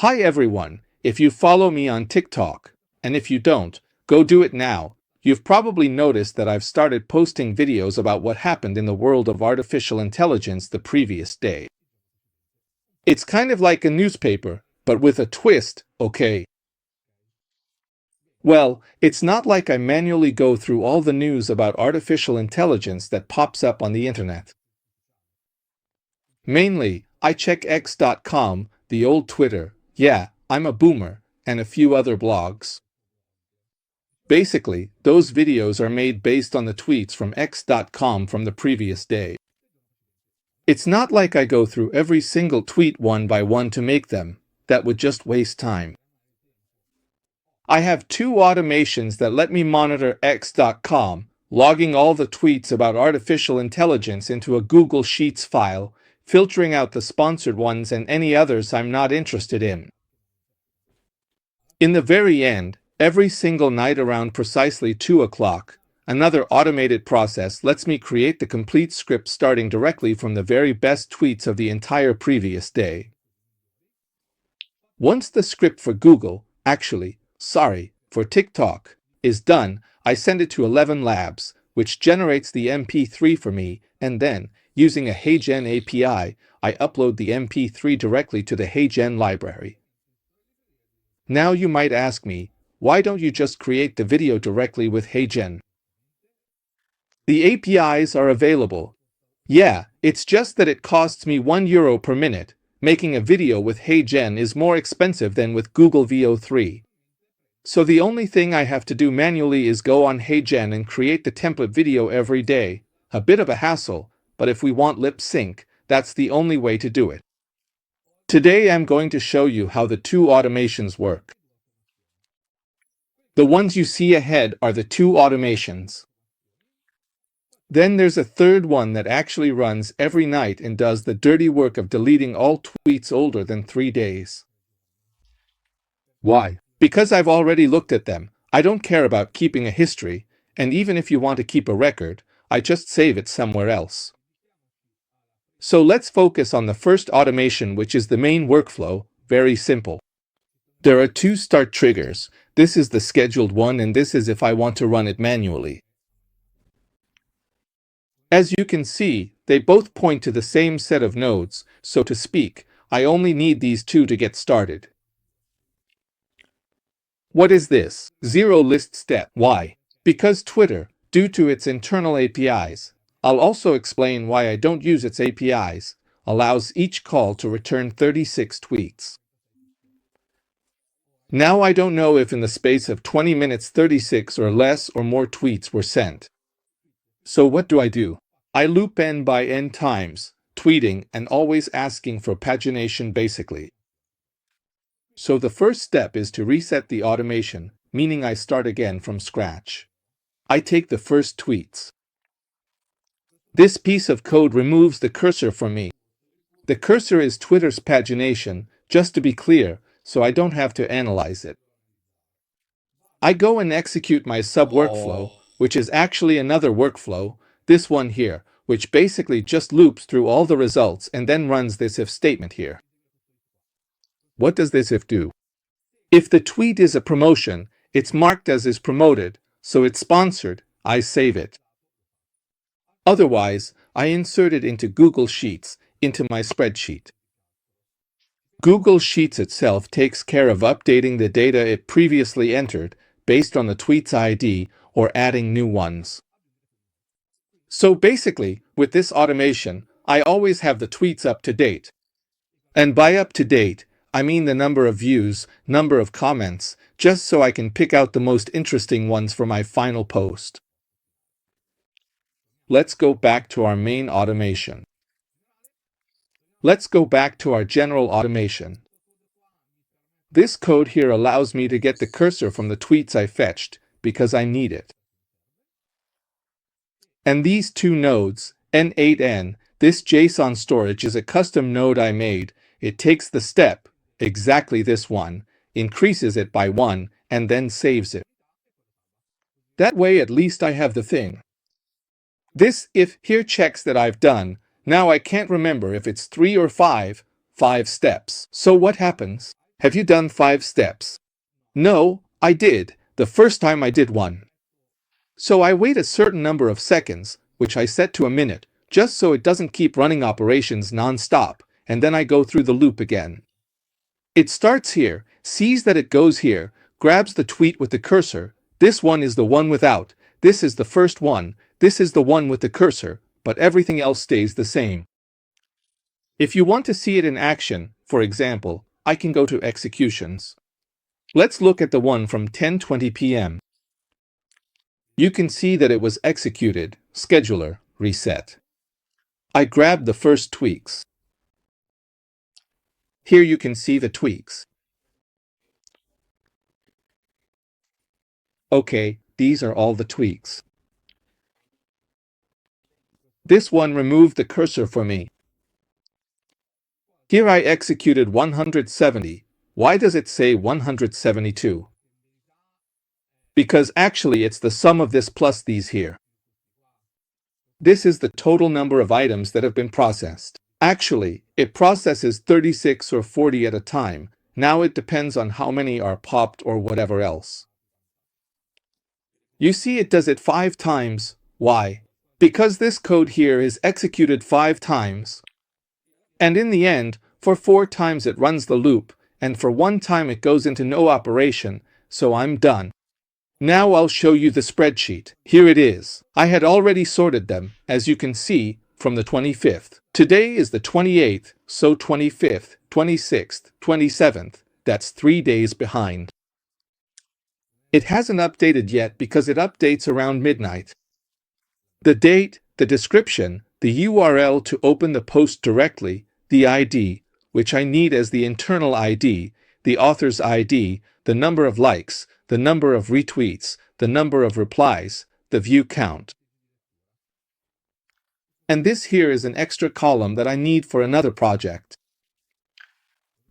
Hi everyone, if you follow me on TikTok, and if you don't, go do it now. You've probably noticed that I've started posting videos about what happened in the world of artificial intelligence the previous day. It's kind of like a newspaper, but with a twist, okay? Well, it's not like I manually go through all the news about artificial intelligence that pops up on the internet. Mainly, I check x.com, the old Twitter, yeah, I'm a boomer, and a few other blogs. Basically, those videos are made based on the tweets from x.com from the previous day. It's not like I go through every single tweet one by one to make them. That would just waste time. I have two automations that let me monitor x.com, logging all the tweets about artificial intelligence into a Google Sheets file, filtering out the sponsored ones and any others I'm not interested in. In the very end, every single night around precisely 2 o'clock, another automated process lets me create the complete script starting directly from the very best tweets of the entire previous day. Once the script for Google, for TikTok, is done, I send it to ElevenLabs, which generates the MP3 for me, and then, using a HeyGen API, I upload the MP3 directly to the HeyGen library. Now you might ask me, why don't you just create the video directly with HeyGen? The APIs are available. Yeah, it's just that it costs me €1 per minute. Making a video with HeyGen is more expensive than with Google VO3. So the only thing I have to do manually is go on HeyGen and create the template video every day. A bit of a hassle, but if we want lip sync, that's the only way to do it. Today I'm going to show you how the two automations work. The ones you see ahead are the two automations. Then there's a third one that actually runs every night and does the dirty work of deleting all tweets older than 3 days. Why? Because I've already looked at them. I don't care about keeping a history, and even if you want to keep a record, I just save it somewhere else. So let's focus on the first automation, which is the main workflow. Very simple. There are two start triggers. This is the scheduled one and this is if I want to run it manually. As you can see, they both point to the same set of nodes, so to speak, I only need these two to get started. What is this? Zero list step. Why? Because Twitter, due to its internal APIs, I'll also explain why I don't use its APIs, allows each call to return 36 tweets. Now I don't know if in the space of 20 minutes 36 or less or more tweets were sent. So what do? I loop n by n times, tweeting and always asking for pagination basically. So the first step is to reset the automation, meaning I start again from scratch. I take the first tweets. This piece of code removes the cursor for me. The cursor is Twitter's pagination, just to be clear, so I don't have to analyze it. I go and execute my sub-workflow, which is actually another workflow, this one here, which basically just loops through all the results and then runs this if statement here. What does this if do? If the tweet is a promotion, it's marked as is promoted, so it's sponsored, I save it. Otherwise, I insert it into Google Sheets, into my spreadsheet. Google Sheets itself takes care of updating the data it previously entered based on the tweet's ID or adding new ones. So basically, with this automation, I always have the tweets up to date. And by up to date, I mean the number of views, number of comments, just so I can pick out the most interesting ones for my final post. Let's go back to our main automation. Let's go back to our general automation. This code here allows me to get the cursor from the tweets I fetched, because I need it. And these two nodes, n8n, this JSON storage is a custom node I made. It takes the step, exactly this one, increases it by 1, and then saves it. That way at least I have the thing. This if here checks that I've done. Now I can't remember if it's 3 or 5 steps. So what happens? Have you done 5 steps? No, I did, the first time I did one. So I wait a certain number of seconds, which I set to a minute, just so it doesn't keep running operations non-stop, and then I go through the loop again. It starts here, sees that it goes here, grabs the tweet with the cursor. This one is the one without, this is the first one, this is the one with the cursor, but everything else stays the same. If you want to see it in action, for example, I can go to executions. Let's look at the one from 10:20 p.m. You can see that it was executed, scheduler, reset. I grabbed the first tweaks. Here you can see the tweaks. Okay, these are all the tweaks. This one removed the cursor for me. Here I executed 170. Why does it say 172? Because actually it's the sum of this plus these here. This is the total number of items that have been processed. Actually, it processes 36 or 40 at a time. Now it depends on how many are popped or whatever else. You see it does it 5 times. Why? Because this code here is executed 5 times. And in the end, for 4 times it runs the loop, and for 1 time it goes into no operation, so I'm done. Now I'll show you the spreadsheet. Here it is. I had already sorted them, as you can see, from the 25th. Today is the 28th, so 25th, 26th, 27th, that's 3 days behind. It hasn't updated yet because it updates around midnight. The date, the description, the URL to open the post directly, the ID, which I need as the internal ID, the author's ID, the number of likes, the number of retweets, the number of replies, the view count. And this here is an extra column that I need for another project.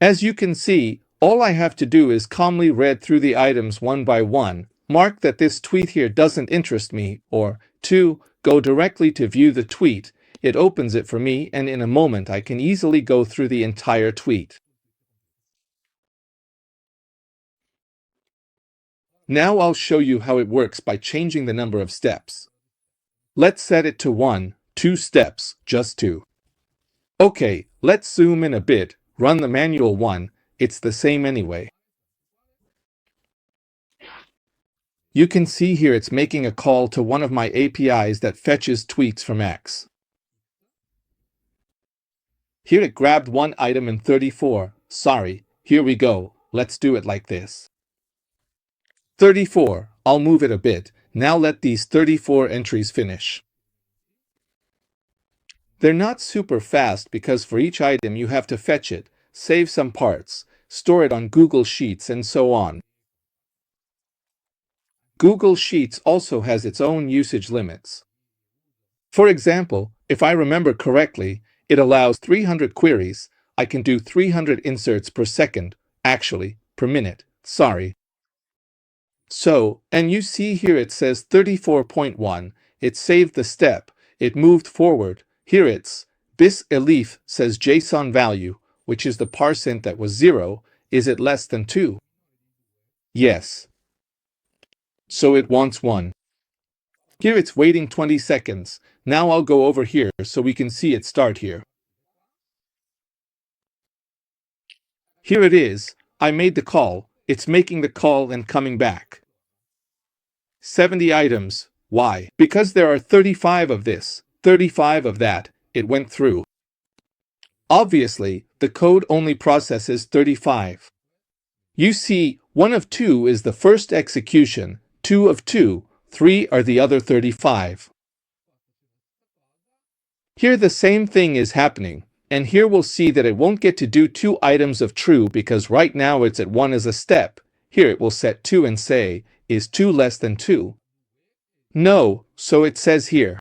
As you can see, all I have to do is calmly read through the items one by one, mark that this tweet here doesn't interest me, or 2, go directly to view the tweet. It opens it for me, and in a moment I can easily go through the entire tweet. Now I'll show you how it works by changing the number of steps. Let's set it to 1, 2 steps, just 2. Okay, let's zoom in a bit, run the manual one, it's the same anyway. You can see here it's making a call to one of my APIs that fetches tweets from X. Here it grabbed one item in 34, sorry, here we go, let's do it like this. 34, I'll move it a bit, now let these 34 entries finish. They're not super fast because for each item you have to fetch it, save some parts, store it on Google Sheets and so on. Google Sheets also has its own usage limits. For example, if I remember correctly, it allows 300 queries. I can do 300 inserts per second, actually, per minute, sorry. So, and you see here it says 34.1, it saved the step, it moved forward, here it's, this elif says JSON value, which is the parseint that was 0, is it less than 2? Yes. So it wants 1. Here it's waiting 20 seconds, now I'll go over here so we can see it start here. Here it is, I made the call, it's making the call and coming back. 70 items, why? Because there are 35 of this, 35 of that, it went through. Obviously, the code only processes 35. You see, 1 of 2 is the first execution, 2 of 2, 3 are the other 35. Here the same thing is happening, and here we'll see that it won't get to do 2 items of true because right now it's at 1 as a step. Here it will set 2 and say, is 2 less than 2? No, so it says here.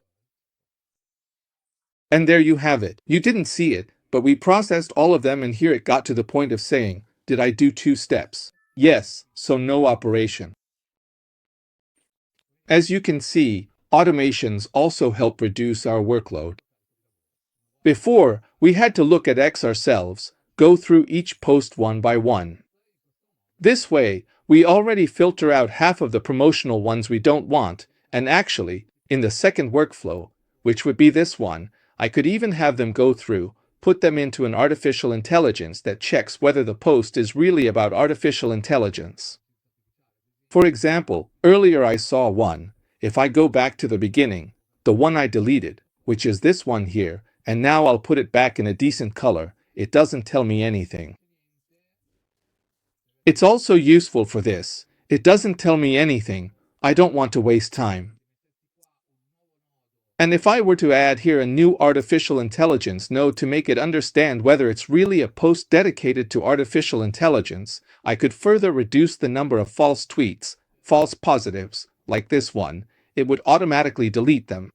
And there you have it. You didn't see it, but we processed all of them and here it got to the point of saying, did I do 2 steps? Yes, so no operation. As you can see, automations also help reduce our workload. Before, we had to look at X ourselves, go through each post one by one. This way, we already filter out half of the promotional ones we don't want, and actually, in the second workflow, which would be this one, I could even have them go through, put them into an artificial intelligence that checks whether the post is really about artificial intelligence. For example, earlier I saw one. If I go back to the beginning, the one I deleted, which is this one here, and now I'll put it back in a decent color, it doesn't tell me anything. It's also useful for this. It doesn't tell me anything. I don't want to waste time. And if I were to add here a new artificial intelligence node to make it understand whether it's really a post dedicated to artificial intelligence, I could further reduce the number of false tweets, false positives, like this one. It would automatically delete them.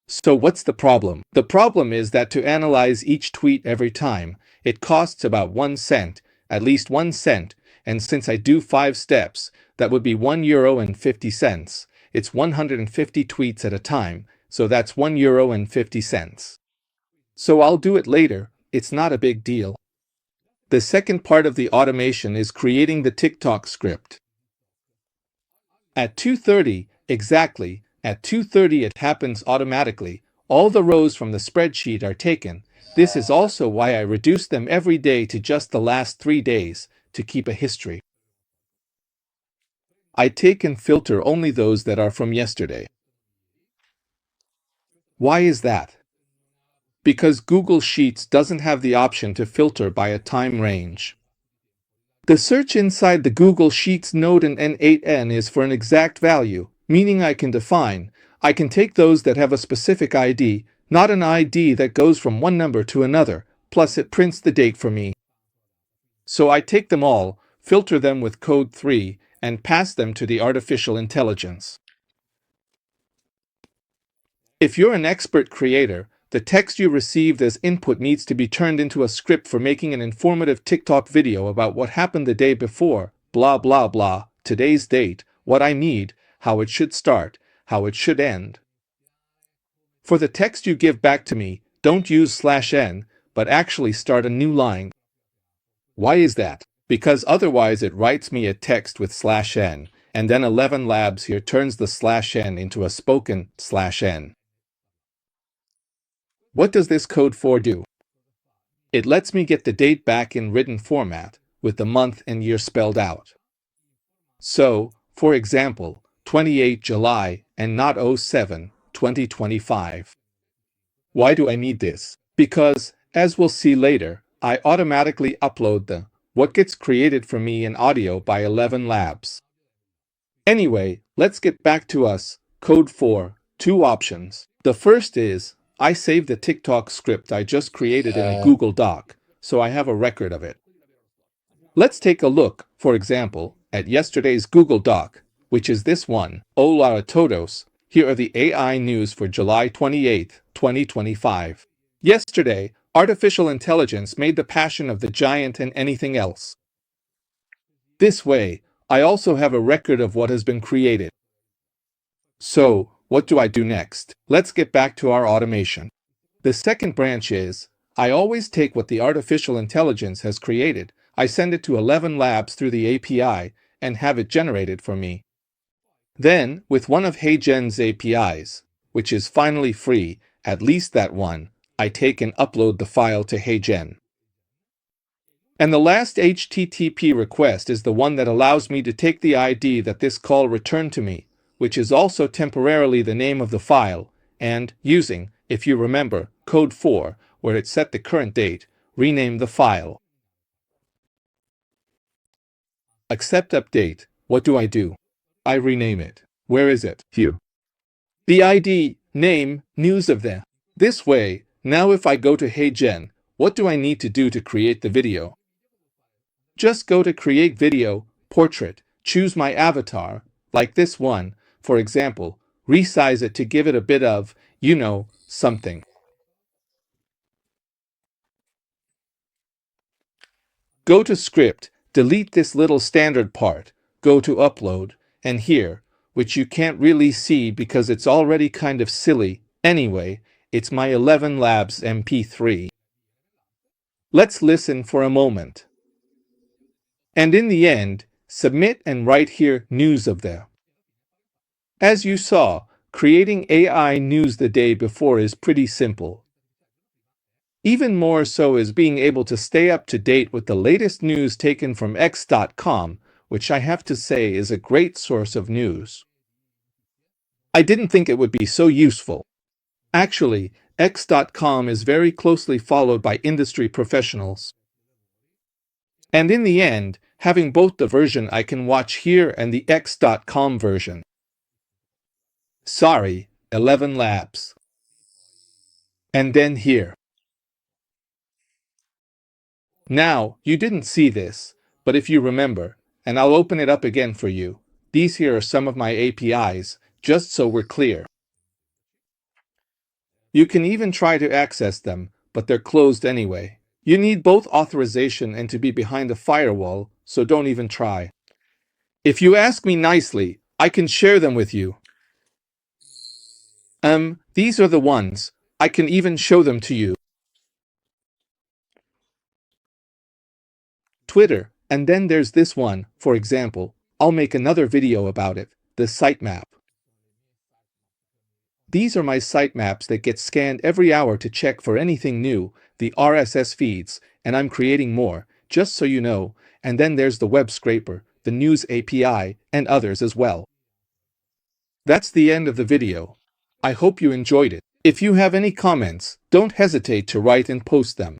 So what's the problem? The problem is that to analyze each tweet every time, it costs about 1 cent, at least 1 cent, and since I do 5 steps, that would be €1.50. It's 150 tweets at a time, so that's €1.50. So I'll do it later, it's not a big deal. The second part of the automation is creating the TikTok script. At 2:30, exactly, at 2:30 it happens automatically. All the rows from the spreadsheet are taken. This is also why I reduce them every day to just the last 3 days, to keep a history. I take and filter only those that are from yesterday. Why is that? Because Google Sheets doesn't have the option to filter by a time range. The search inside the Google Sheets node in n8n is for an exact value, meaning I can take those that have a specific ID, not an ID that goes from one number to another, plus it prints the date for me. So I take them all, filter them with code 3, and pass them to the artificial intelligence. If you're an expert creator, the text you received as input needs to be turned into a script for making an informative TikTok video about what happened the day before, blah blah blah, today's date, what I need, how it should start, how it should end. For the text you give back to me, don't use /n, but actually start a new line. Why is that? Because otherwise it writes me a text with /n, and then ElevenLabs here turns the /n into a spoken /n. What does this code 4 do? It lets me get the date back in written format, with the month and year spelled out. So, for example, 28 July and not 07, 2025. Why do I need this? Because, as we'll see later, I automatically upload what gets created for me in audio by ElevenLabs. Anyway, let's get back to us. Code 4, 2 options. The first is, I save the TikTok script I just created in a Google Doc, so I have a record of it. Let's take a look, for example, at yesterday's Google Doc, which is this one. Hola a todos. Here are the AI news for July 28, 2025. Yesterday, artificial intelligence made the passion of the giant and anything else. This way, I also have a record of what has been created. So, what do I do next? Let's get back to our automation. The second branch is, I always take what the artificial intelligence has created, I send it to ElevenLabs through the API, and have it generated for me. Then, with one of HeyGen's APIs, which is finally free, at least that one, I take and upload the file to HeyGen. And the last HTTP request is the one that allows me to take the ID that this call returned to me, which is also temporarily the name of the file, and, using, if you remember, code 4, where it set the current date, rename the file. Accept update. What do I do? I rename it. Where is it? Here. The ID, name, news of the. This way, now if I go to HeyGen, what do I need to do to create the video? Just go to Create Video, Portrait, choose my avatar, like this one, for example, resize it to give it a bit of, something. Go to Script, delete this little standard part, go to Upload, and here, which you can't really see because it's already kind of silly, anyway, it's my ElevenLabs MP3. Let's listen for a moment. And in the end, submit and write here news of there. As you saw, creating AI news the day before is pretty simple. Even more so is being able to stay up to date with the latest news taken from x.com, which I have to say is a great source of news. I didn't think it would be so useful. Actually, x.com is very closely followed by industry professionals. And in the end, having both the version I can watch here and the x.com version. Sorry, ElevenLabs. And then here. Now, you didn't see this, but if you remember, and I'll open it up again for you, these here are some of my APIs, just so we're clear. You can even try to access them, but they're closed anyway. You need both authorization and to be behind a firewall, so don't even try. If you ask me nicely, I can share them with you. These are the ones. I can even show them to you. Twitter, and then there's this one, for example. I'll make another video about it, the sitemap. These are my sitemaps that get scanned every hour to check for anything new, the RSS feeds, and I'm creating more, just so you know, and then there's the web scraper, the news API, and others as well. That's the end of the video. I hope you enjoyed it. If you have any comments, don't hesitate to write and post them.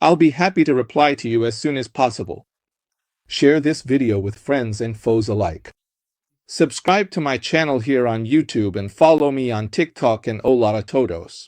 I'll be happy to reply to you as soon as possible. Share this video with friends and foes alike. Subscribe to my channel here on YouTube and follow me on TikTok and Olatotos.